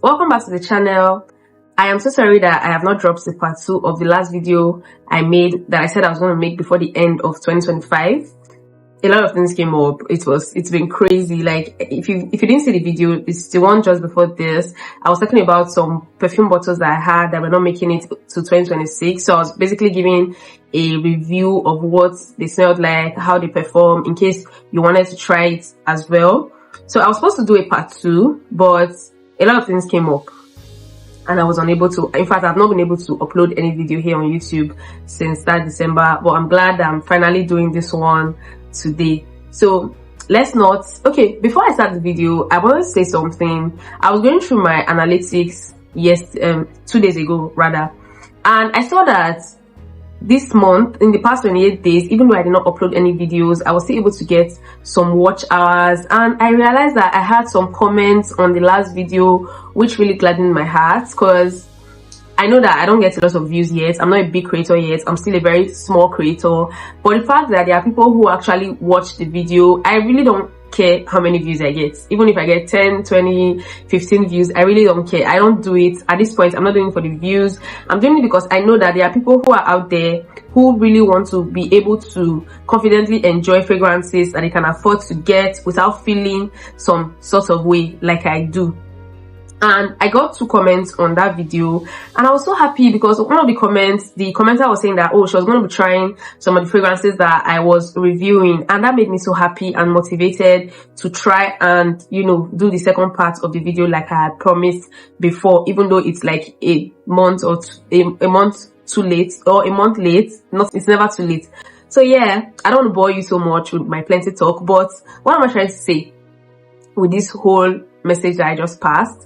Welcome back to the channel. I am so sorry that I have not dropped the part 2 of the last video I made that I said I was going to make before the end of 2025. A lot of things came up. It's been crazy. Like, if you didn't see the video, it's the one just before this. I was talking about some perfume bottles that I had that were not making it to 2026. So I was basically giving a review of what they smelled like, how they perform, in case you wanted to try it as well. So I was supposed to do a part 2, but a lot of things came up and I was unable to. In fact, I've not been able to upload any video here on YouTube since that December, but I'm glad that I'm finally doing this one today. So okay, before I start the video, I want to say something. I was going through my analytics 2 days ago rather, and I saw that this month, in the past 28 days, even though I did not upload any videos, I was still able to get some watch hours, and I realized that I had some comments on the last video which really gladdened my heart, because I know that I don't get a lot of views yet. I'm not a big creator yet. I'm still a very small creator. But the fact that there are people who actually watch the video, I really don't care how many views I get. Even if I get 10, 20, 15 views, I really don't care. I don't do it. At this point, I'm not doing it for the views. I'm doing it because I know that there are people who are out there who really want to be able to confidently enjoy fragrances that they can afford to get without feeling some sort of way like I do. And I got 2 comments on that video, and I was so happy because one of the comments, the commenter was saying that, oh, she was going to be trying some of the fragrances that I was reviewing, and that made me so happy and motivated to try and, you know, do the second part of the video like I had promised before, even though it's like a month or a month too late, or a month late. It's never too late. So yeah, I don't want to bore you so much with my plenty talk, but what am I trying to say with this whole message that I just passed?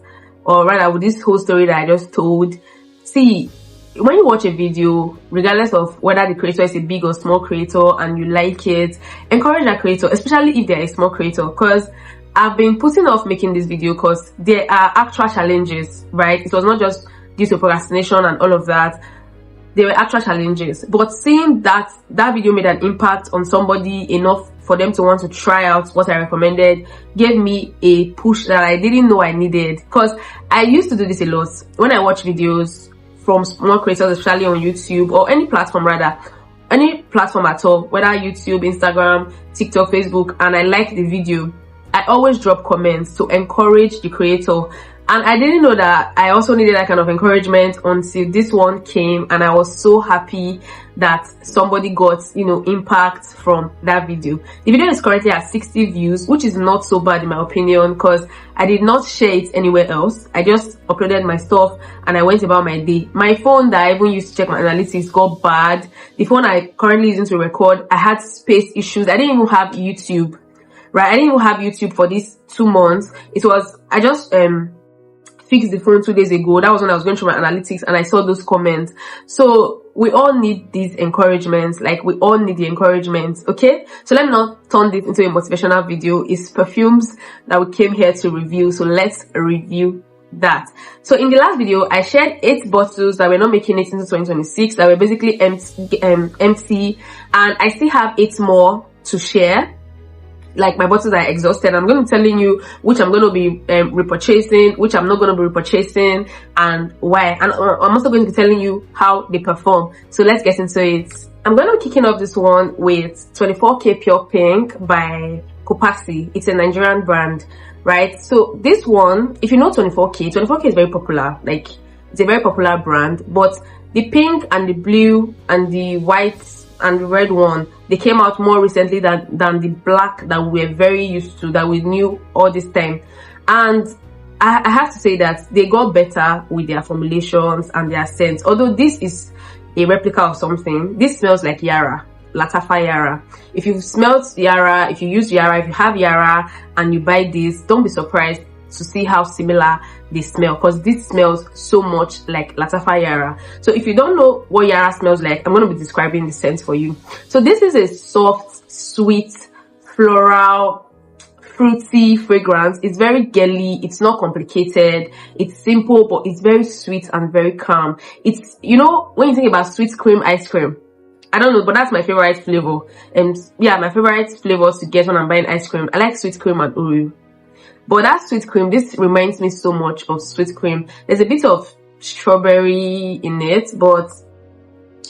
Or rather, with this whole story that I just told? See, when you watch a video, regardless of whether the creator is a big or small creator and you like it, encourage that creator, especially if they're a small creator, because I've been putting off making this video because there are actual challenges, right? It was not just due to procrastination and all of that. There were actual challenges, but seeing that video made an impact on somebody enough for them to want to try out what I recommended gave me a push that I didn't know I needed, because I used to do this a lot. When I watch videos from small creators, especially on YouTube or any platform rather, any platform at all, whether YouTube, Instagram, TikTok, Facebook, and I like the video, I always drop comments to encourage the creator. And I didn't know that I also needed that kind of encouragement until this one came, and I was so happy that somebody got, you know, impact from that video. The video is currently at 60 views, which is not so bad in my opinion, because I did not share it anywhere else. I just uploaded my stuff and I went about my day. My phone that I even used to check my analytics got bad. The phone I currently using to record, I had space issues. I didn't even have YouTube, right? I didn't even have YouTube for these 2 months. I just fixed the phone 2 days ago. That was when I was going through my analytics and I saw those comments. So we all need these encouragements. Like, we all need the encouragement. Okay, so let me not turn this into a motivational video. It's perfumes that we came here to review, so let's review that. So in the last video, I shared 8 bottles that were not making it into 2026, that were basically empty, and I still have 8 more to share. Like, my bottles are exhausted. I'm going to be telling you which I'm going to be repurchasing, which I'm not going to be repurchasing, and why. And I'm also going to be telling you how they perform. So let's get into it. I'm going to be kicking off this one with 24K Pure Pink by Kopasi. It's a Nigerian brand, right? So this one, if you know 24K is very popular. Like, it's a very popular brand, but the pink and the blue and the white and the red one, they came out more recently than the black that we're very used to, that we knew all this time. And I have to say that they got better with their formulations and their scents. Although this is a replica of something, this smells like Yara, Latafa Yara. If you've smelled Yara, if you use Yara, if you have Yara and you buy this, don't be surprised to see how similar they smell, because this smells so much like Latafa Yara. So if you don't know what Yara smells like, I'm going to be describing the scent for you. So this is a soft, sweet, floral, fruity fragrance. It's very girly. It's not complicated. It's simple, but it's very sweet and very calm. It's, you know, when you think about sweet cream ice cream, I don't know, but that's my favorite flavor. And yeah, my favorite flavors to get when I'm buying ice cream. I like sweet cream and Oreo. But that sweet cream, this reminds me so much of sweet cream. There's a bit of strawberry in it, but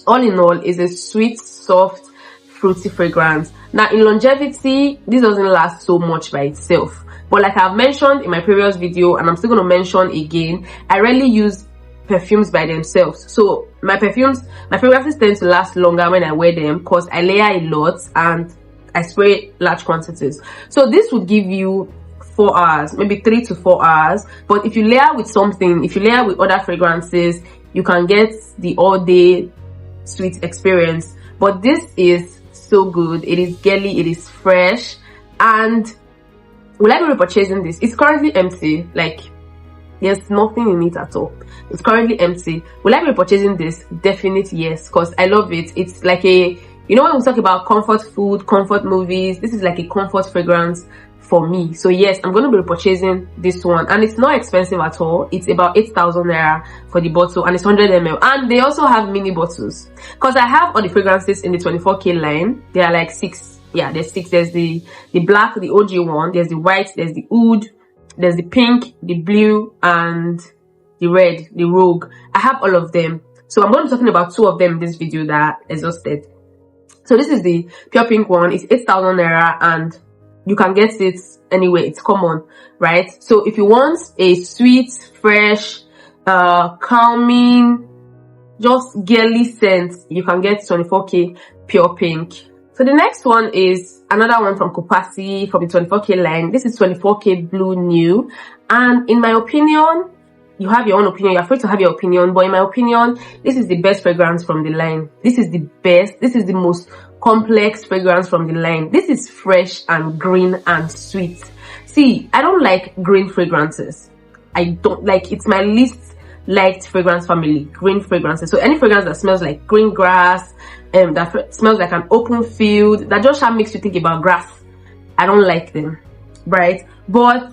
all in all, it's a sweet, soft, fruity fragrance. Now in longevity, this doesn't last so much by itself, but like I've mentioned in my previous video, and I'm still going to mention again, I rarely use perfumes by themselves. So my fragrances tend to last longer when I wear them because I layer a lot and I spray large quantities. So this would give you 4 hours, maybe 3 to 4 hours. But if you layer with something, if you layer with other fragrances, you can get the all day sweet experience. But this is so good. It is girly, it is fresh, and will I be repurchasing this? It's currently empty. Like, there's nothing in it at all. It's currently empty. Will I be repurchasing this? Definitely yes, because I love it. It's like a, you know, when we talk about comfort food, comfort movies, this is like a comfort fragrance for me. So yes, I'm going to be repurchasing this one, and it's not expensive at all. It's about 8,000 naira for the bottle, and it's 100 ml. And they also have mini bottles, because I have all the fragrances in the 24K line. There are like 6. Yeah, there's 6. There's the black, the OG one. There's the white. There's the oud. There's the pink, the blue, and the red, the rogue. I have all of them. So I'm going to be talking about 2 of them in this video that are exhausted. So this is the pure pink one. It's 8,000 naira, and you can get it anywhere. It's common, right? So if you want a sweet, fresh, calming, just girly scent, you can get 24K pure pink. So the next one is another one from Kopasi from the 24K line. This is 24K Blue New. And in my opinion, you have your own opinion. You're free to have your opinion. But in my opinion, this is the best fragrance from the line. This is the best. This is the most complex fragrance from the line. This is fresh and green and sweet. See, I don't like green fragrances. I don't like, it's my least liked fragrance family, green fragrances. So any fragrance that smells like green grass, that smells like an open field, that just makes you think about grass, I don't like them, right? But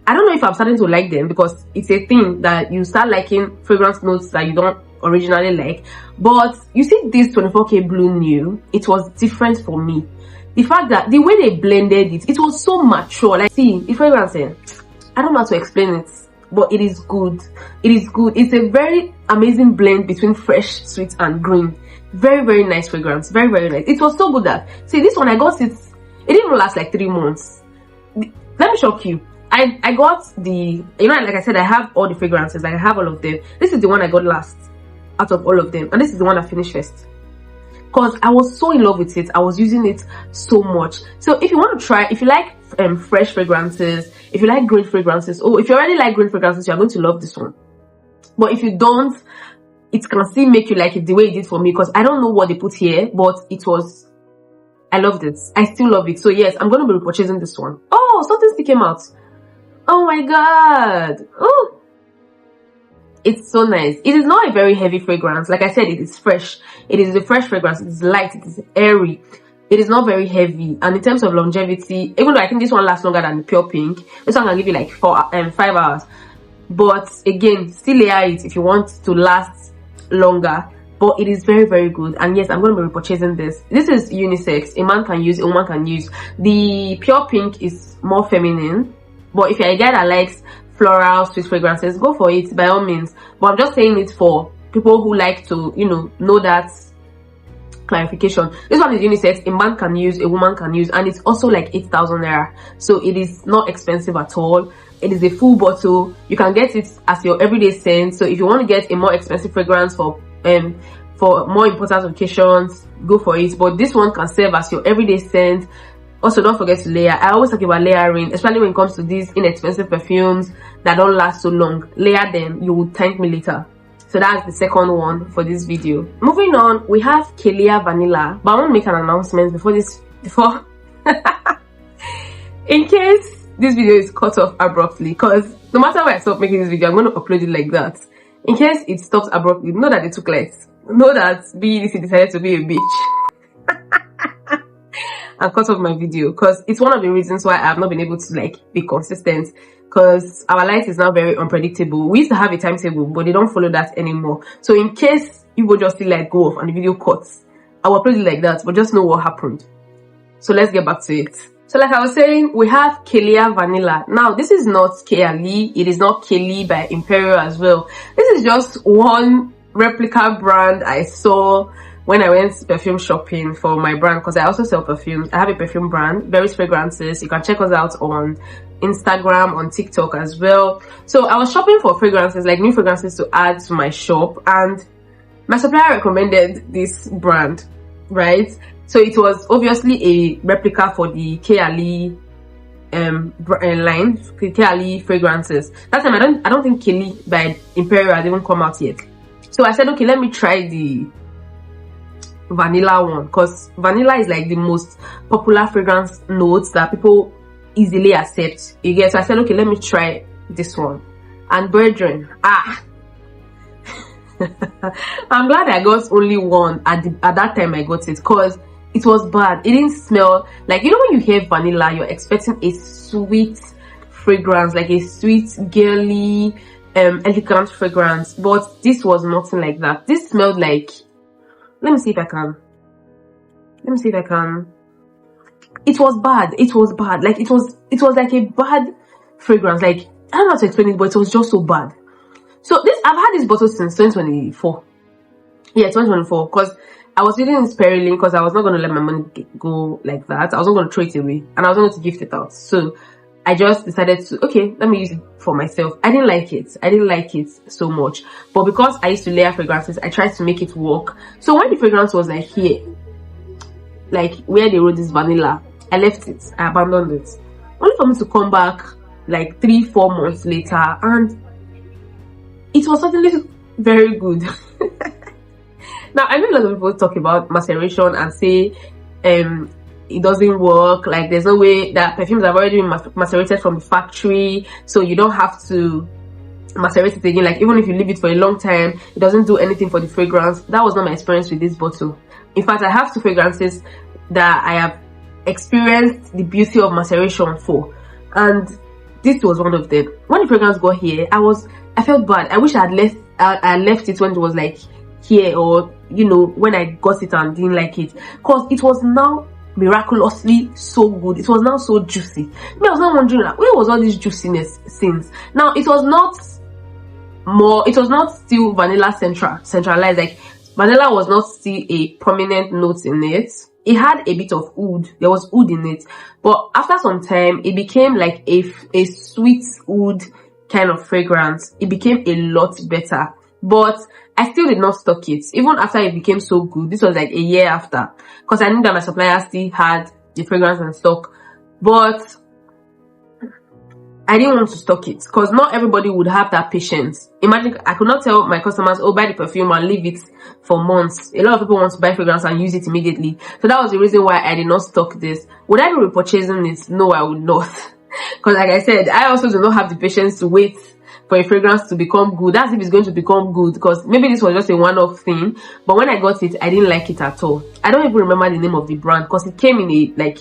I don't know if I'm starting to like them, because it's a thing that you start liking fragrance notes that you don't originally like. But you see, this 24K Blue New, it was different for me. The fact that the way they blended it, it was so mature. Like, see, the fragrance, I don't know how to explain it, but it is good. It is good. It's a very amazing blend between fresh, sweet, and green. Very, very nice fragrance. Very, very nice. It was so good that, see, this one I got it didn't even last like 3 months. Let me shock you. I got the, you know, like I said, I have all the fragrances. Like, I have all of them. This is the one I got last out of all of them, and this is the one that finished first, because I was so in love with it. I was using it so much. So if you want to try, if you like fresh fragrances, if you like green fragrances, or if you already like green fragrances, you're going to love this one. But if you don't, it can still make you like it the way it did for me, because I don't know what they put here, but it was, I loved it. I still love it. So yes, I'm going to be repurchasing this one. Oh, something still came out. Oh my god. Oh, it's so nice. It is not a very heavy fragrance. Like I said, it is fresh. It is a fresh fragrance. It is light. It is airy. It is not very heavy. And in terms of longevity, even though I think this one lasts longer than the pure pink, this one can give you like 5 hours. But again, still layer it if you want to last longer. But it is very, very good. And yes, I'm going to be repurchasing this. This is unisex. A man can use, a woman can use. The pure pink is more feminine. But if you're a guy that likes floral, sweet fragrances, go for it by all means. But I'm just saying it for people who like to, you know that clarification. This one is unisex. A man can use, a woman can use, and it's also like 8,000 naira. So it is not expensive at all. It is a full bottle. You can get it as your everyday scent. So if you want to get a more expensive fragrance for more important occasions, go for it. But this one can serve as your everyday scent. Also, don't forget to layer. I always talk about layering, especially when it comes to these inexpensive perfumes that don't last so long. Layer them. You will thank me later. So that's the second one for this video. Moving on, we have Kelia Vanilla. But I want to make an announcement before in case this video is cut off abruptly, because no matter where I stop making this video, I'm going to upload it like that. In case it stops abruptly, know that they took less. Know that BEDC decided to be a bitch and cut off my video, because it's one of the reasons why I have not been able to like be consistent, because our life is now very unpredictable. We used to have a timetable, but they don't follow that anymore. So in case you will just see like go off and the video cuts, I will upload it like that, but just know what happened. So let's get back to it. So like I was saying, we have Kelia Vanilla. Now, this is not Kayali. It is not Kelly by Imperial as well. This is just one replica brand I saw when I went perfume shopping for my brand, because I also sell perfumes. I have a perfume brand, Various Fragrances. You can check us out on Instagram, on TikTok as well. So I was shopping for fragrances, like new fragrances to add to my shop, and my supplier recommended this brand, right? So it was obviously a replica for the Kayali line, Kayali fragrances. That time I don't think Kelly by Imperial had even come out yet. So I said, okay, let me try the vanilla one, because vanilla is like the most popular fragrance notes that people easily accept. You get? So I said, okay, let me try this one. And brethren, I'm glad I got only one at that time I got it, because it was bad. It didn't smell like, you know, when you hear vanilla, you're expecting a sweet fragrance, like a sweet, girly, elegant fragrance. But this was nothing like that. This smelled like, let me see if I can. It was bad. It was bad. Like it was like a bad fragrance. Like, I don't know how to explain it, but it was just so bad. So I've had this bottle since 2024. Yeah, 2024. Because I was reading it sparingly, because I was not going to let my money go like that. I was not going to throw it away, and I was going to gift it out. So I just decided to, okay, let me use it for myself. I didn't like it so much. But because I used to layer fragrances, I tried to make it work. So when the fragrance was like here, like where they wrote this vanilla, I left it. I abandoned it. Only for me to come back like 3-4 months later, and it was suddenly very good. Now, I know a lot of people talk about maceration and say it doesn't work, like there's no way, that perfumes have already been macerated from the factory, so you don't have to macerate it again. Like, even if you leave it for a long time, it doesn't do anything for the fragrance. That was not my experience with this bottle. In fact, I have 2 fragrances that I have experienced the beauty of maceration for, and this was one of them. When the fragrance got here, I felt bad. I wish I had left it when it was like here, or you know, when I got it and didn't like it, because it was now miraculously so good. It was now so juicy. I was not wondering, like, where was all this juiciness since? Now, it was not still vanilla centralized. Like, vanilla was not still a prominent note in it. It had a bit of oud. There was oud in it. But after some time, it became like a sweet oud kind of fragrance. It became a lot better. But I still did not stock it. Even after it became so good, this was like a year after. Because I knew that my supplier still had the fragrance in stock. But I didn't want to stock it, because not everybody would have that patience. Imagine, I could not tell my customers, oh, buy the perfume and leave it for months. A lot of people want to buy fragrance and use it immediately. So that was the reason why I did not stock this. Would I be repurchasing it? No, I would not. Because like I said, I also do not have the patience to wait for a fragrance to become good. That's if it's going to become good, because maybe this was just a one-off thing. But when I got it, I didn't like it at all. I don't even remember the name of the brand, because it came in a, like,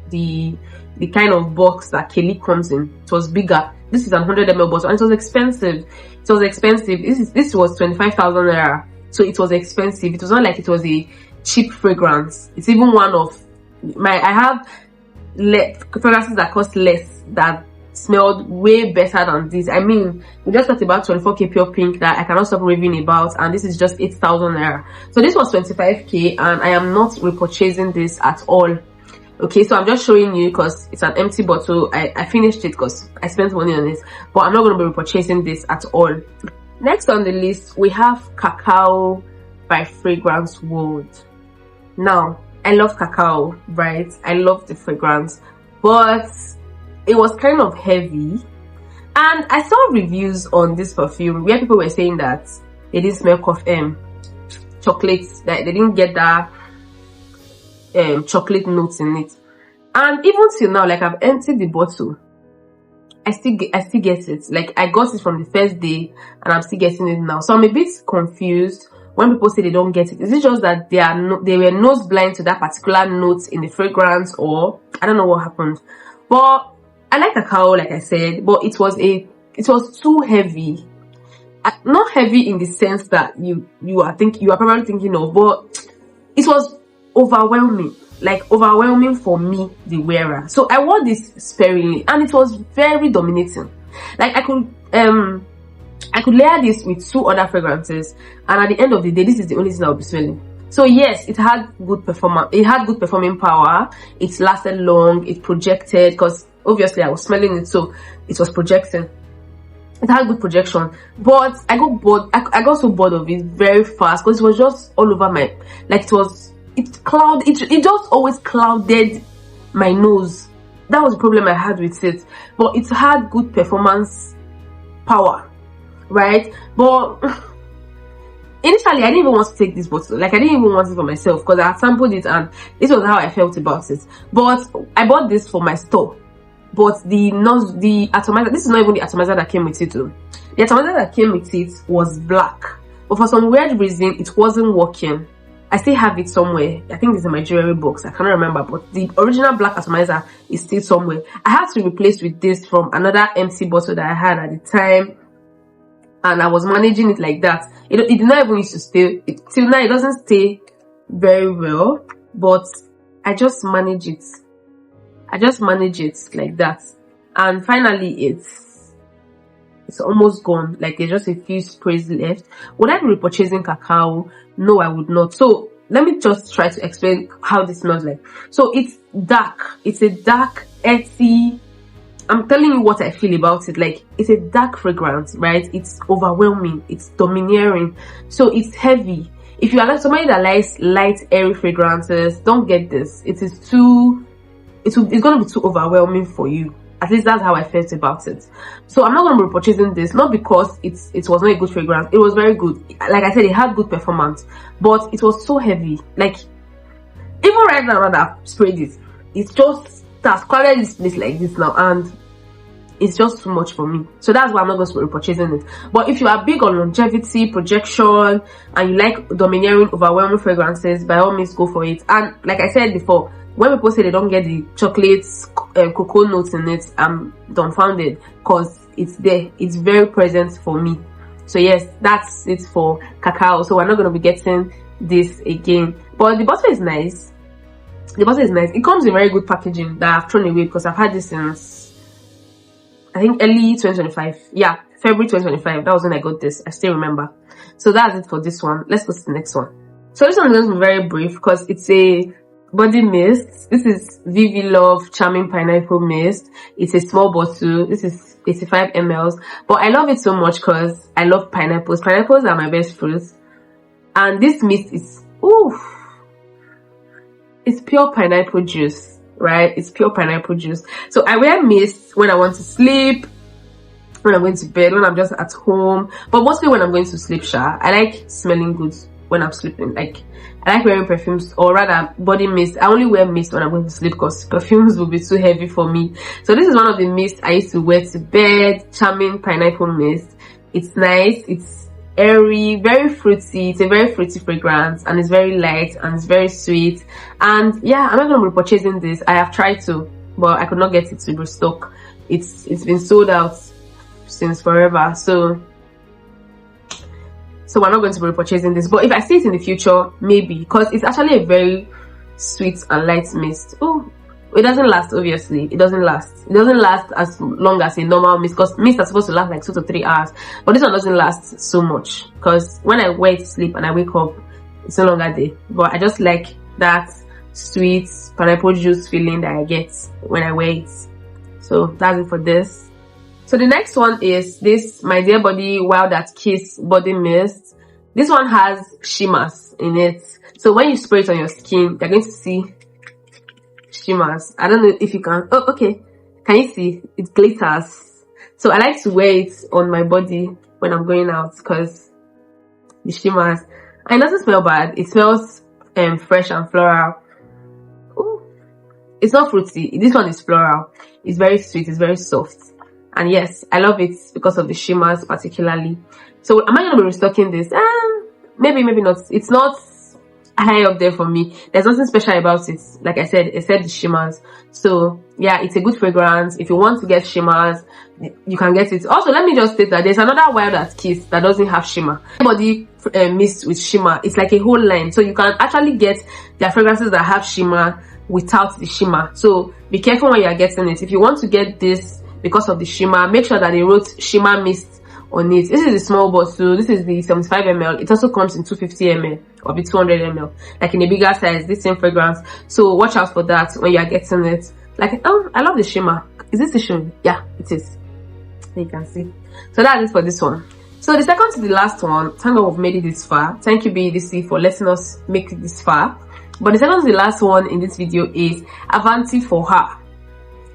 the kind of box that Kelly comes in. It was bigger. This is an 100 ml bottle, and it was expensive. This was 25,000 naira. So it was expensive. It was not like it was a cheap fragrance. It's even one of I have fragrances that cost less, that smelled way better than this. I mean, we just talked about 24k pure pink that I cannot stop raving about, and this is just 8,000 naira. So this was 25k, and I am not repurchasing this at all. Okay, so I'm just showing you because it's an empty bottle. I finished it because I spent money on it, but I'm not going to be repurchasing this at all. Next on the list, we have Cacao by Fragrance World. Now, I love cacao, right? I love the fragrance, but it was kind of heavy. And I saw reviews on this perfume where people were saying that they didn't smell chocolate, that they didn't get that chocolate notes in it. And even till now, like, I've emptied the bottle, I still get it. Like, I got it from the first day and I'm still getting it now. So I'm a bit confused when people say they don't get it. Is it just that they were nose blind to that particular note in the fragrance, or I don't know what happened? But I like cacao, like I said, but it was too heavy. Not heavy in the sense that you are probably thinking of, but it was overwhelming. like overwhelming for me, the wearer. So I wore this sparingly, and it was very dominating. Like I could layer this with 2 other fragrances, and at the end of the day, this is the only thing I'll be smelling. So yes, it had good performance. It had good performing power. It lasted long. It projected, because obviously I was smelling it, so it was projecting. It had good projection, but I got bored. I got so bored of it very fast, because it was just all over my, like it just always clouded my nose. That was the problem I had with it. But it had good performance power, right? But initially I didn't even want to take this bottle. Like I didn't even want it for myself, because I had sampled it and this was how I felt about it. But I bought this for my store. But the atomizer, this is not even the atomizer that came with it too. The atomizer that came with it was black, but for some weird reason it wasn't working. I still have it somewhere. I think it's in my jewelry box. I cannot remember, but the original black atomizer is still somewhere. I had to replace with this from another empty bottle that I had at the time, and I was managing it like that. It did not even used to stay. Till now, it doesn't stay very well, but I just manage it. I just manage it like that, and finally it's almost gone. Like there's just a few sprays left. Would I be repurchasing cacao? No, I would not. So let me just try to explain how this smells like. So it's dark. It's a dark, earthy. I'm telling you what I feel about it. Like it's a dark fragrance, right? It's overwhelming. It's domineering. So it's heavy. If you are like somebody that likes light, airy fragrances, don't get this. It is too. It's going to be too overwhelming for you. At least that's how I felt about it. So I'm not going to be purchasing this, not because it was not a good fragrance. It was very good. Like I said, it had good performance, but it was so heavy. Like even right now that I've sprayed it, it's just has crowded this place like this now, and it's just too much for me. So that's why I'm not going to be repurchasing it. But if you are big on longevity, projection, and you like domineering, overwhelming fragrances, by all means go for it. And like I said before, when people say they don't get the chocolates, cocoa notes in it, I'm dumbfounded, because it's there. It's very present for me. So yes, that's it for cacao. So we're not going to be getting this again. But the bottle is nice. The bottle is nice. It comes in very good packaging that I've thrown away, because I've had this since, I think, early 2025. Yeah, February 2025. That was when I got this. I still remember. So that's it for this one. Let's go to the next one. So this one is going to be very brief, because it's a body mist. This is Vivi Love Charming Pineapple Mist. It's a small bottle. This is 85 ml. But I love it so much because I love pineapples. Pineapples are my best fruits. And this mist is, it's pure pineapple juice, right? It's pure pineapple juice. So I wear mist when I want to sleep, when I'm going to bed, when I'm just at home. But mostly when I'm going to sleep, I like smelling good when I'm sleeping. Like I like wearing perfumes, or rather body mist. I only wear mist when I'm going to sleep, because perfumes will be too heavy for me. So this is one of the mists I used to wear to bed. Charming Pineapple Mist. It's nice. It's airy, very fruity. It's a very fruity fragrance, and it's very light, and it's very sweet. And yeah, I'm not going to be purchasing this. I have tried to, but I could not get it to restock. It's been sold out since forever. So we're not going to be repurchasing this. But if I see it in the future, maybe, because it's actually a very sweet and light mist. Oh, it doesn't last, obviously. It doesn't last. It doesn't last as long as a normal mist, because mist are supposed to last like 2 to 3 hours. But this one doesn't last so much, because when I wear it to sleep and I wake up, it's no longer there. But I just like that sweet pineapple juice feeling that I get when I wear it. So that's it for this. So the next one is this My Dear Body Wild at Kiss Body Mist. This one has shimmers in it. So when you spray it on your skin, you're going to see shimmers. I don't know if you can. Oh, okay. Can you see? It glitters. So I like to wear it on my body when I'm going out, because the shimmers. And it doesn't smell bad. It smells fresh and floral. Ooh. It's not fruity. This one is floral. It's very sweet. It's very soft. And yes, I love it because of the shimmers particularly. So am I going to be restocking this? Maybe, maybe not. It's not high up there for me. There's nothing special about it, like I said, except the shimmers. So yeah, it's a good fragrance. If you want to get shimmers, you can get it. Also, let me just state that there's another Wild at Kiss that doesn't have shimmer. Body mist with shimmer. It's like a whole line, so you can actually get their fragrances that have shimmer without the shimmer. So be careful when you are getting it. If you want to get this because of the shimmer, make sure that they wrote shimmer mist on it. This is the small bottle. This is the 75 ml. It also comes in 250 ml or the 200 ml, like in a bigger size, this same fragrance. So watch out for that when you are getting it. Like, oh, I love the shimmer. Is this the shimmer? Yeah, it is. You can see. So that's it for this one. So the second to the last one, thank God we've made it this far. Thank you BEDC for letting us make it this far. But the second to the last one in this video is Avanti for Her.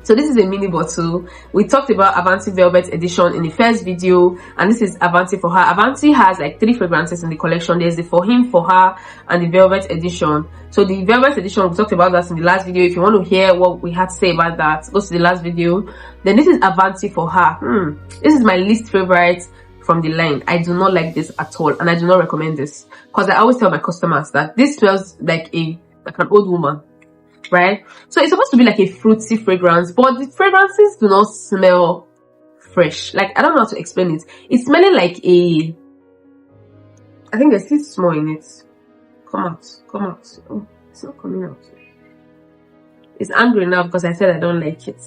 So this is a mini bottle. We talked about Avanti Velvet Edition in the first video, and this is Avanti for Her. Avanti has like 3 fragrances in the collection. There's the For Him, For Her, and the Velvet Edition. So the Velvet Edition, we talked about that in the last video. If you want to hear what we had to say about that, go to the last video. Then this is Avanti for Her. This is my least favorite from the line. I do not like this at all, and I do not recommend this, because I always tell my customers that this smells like an old woman, right? So it's supposed to be like a fruity fragrance, but the fragrances do not smell fresh. Like, I don't know how to explain it. It's smelling like a, I think there's still small in it. Come out. Oh, it's not coming out. It's angry now because I said I don't like it.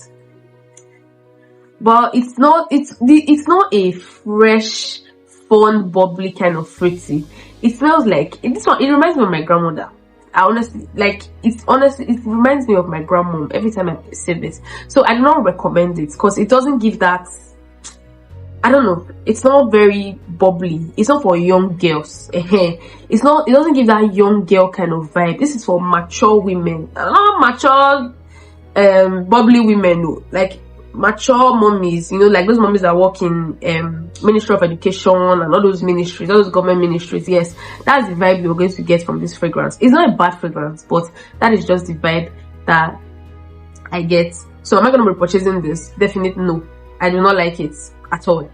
But it's not a fresh, fun, bubbly kind of fruity. It smells like this one. It reminds me of my grandmother. It reminds me of my grandmom every time I say this. So I do not recommend it because it doesn't give that, I don't know, it's not very bubbly. It's not for young girls. It doesn't give that young girl kind of vibe. This is for mature women. Not mature bubbly women, no. Like mature mummies, you know, like those mummies that work in Ministry of Education and all those ministries, all those government ministries. Yes, that's the vibe you're going to get from this fragrance. It's not a bad fragrance, but that is just the vibe that I get. So am I going to be purchasing this? Definitely no. I do not like it at all.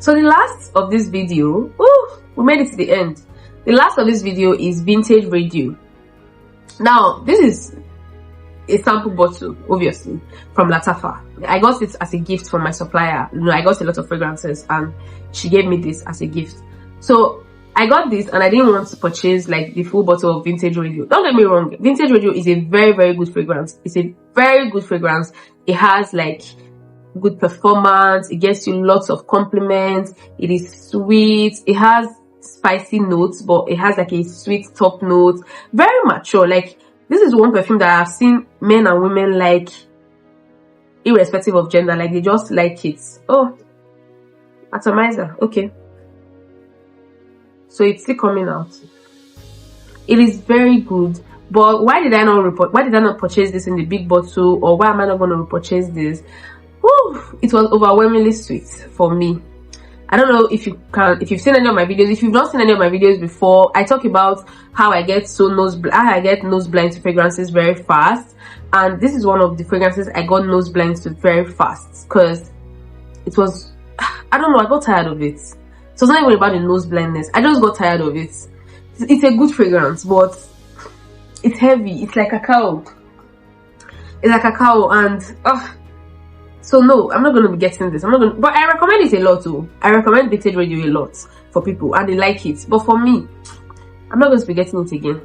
So the last of this video, we made it to the end. The last of this video is Vintage Radio. Now, this is a sample bottle, obviously, from Latafa. I got it as a gift from my supplier. You know, I got a lot of fragrances and she gave me this as a gift. So I got this and I didn't want to purchase like the full bottle of Vintage Radio. Don't get me wrong, Vintage Radio is a very, very good fragrance. It's a very good fragrance. It has like good performance. It gets you lots of compliments. It is sweet. It has spicy notes, but it has like a sweet top note. Very mature. Like, this is one perfume that I've seen men and women like, irrespective of gender. Like, they just like it. Oh, atomizer. Okay. So it's still coming out. It is very good. But why did I not purchase this in the big bottle? Or why am I not going to repurchase this? It was overwhelmingly sweet for me. I don't know if you've seen any of my videos. If you've not seen any of my videos before, I talk about how I get nose blind to fragrances very fast, and this is one of the fragrances I got nose blind to very fast because it was, I don't know, I got tired of it. So it's not even about the nose blindness. I just got tired of it. It's a good fragrance, but it's heavy. It's like cacao. It's like cacao, and so no, I'm not going to be getting this. But I recommend it a lot too. I recommend Vintage Radio a lot for people and they like it. But for me, I'm not going to be getting it again.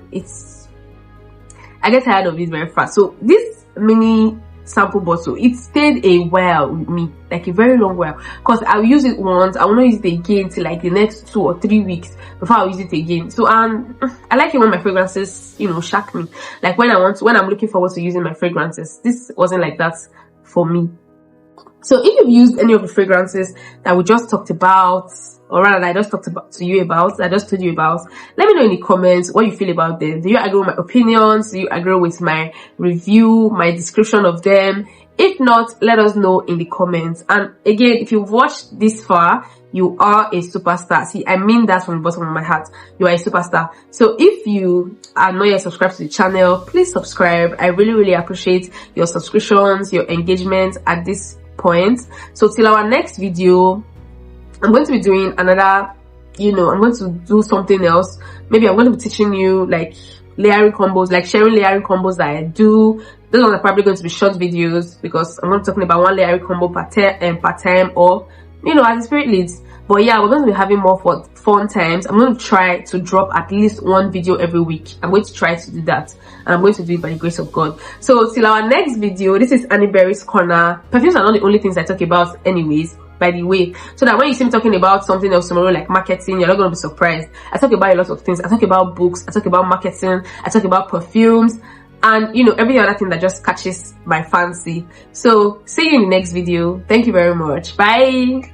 I get tired of it very fast. So this mini sample bottle, it stayed a while with me, like a very long while. Because I'll use it once, I will not use it again till like the next 2 or 3 weeks before I'll use it again. So I like it when my fragrances, you know, shock me. Like when I'm looking forward to using my fragrances. This wasn't like that for me. So if you've used any of the fragrances that we just talked about, or rather that I just told you about, let me know in the comments what you feel about them. Do you agree with my opinions? Do you agree with my review, my description of them? If not, let us know in the comments. And again, if you've watched this far, you are a superstar. See, I mean that from the bottom of my heart. You are a superstar. So if you are not yet subscribed to the channel, please subscribe. I really, really appreciate your subscriptions, your engagement at this point. So till our next video, I'm going to be doing another I'm going to do something else. Maybe I'm going to be teaching you like layering combos, like sharing layering combos that I do. Those ones are probably going to be short videos because I'm not talking about one layering combo per time, or as the spirit leads. But yeah, we're going to be having more fun times. I'm going to try to drop at least one video every week. I'm going to try to do that, and I'm going to do it by the grace of God. So till our next video, this is Annie Berry's Corner. Perfumes are not the only things I talk about anyways, by the way, so that when you see me talking about something else tomorrow like marketing, you're not going to be surprised. I talk about a lot of things. I talk about books, I talk about marketing, I talk about perfumes, and every other thing that just catches my fancy. So see you in the next video. Thank you very much. Bye.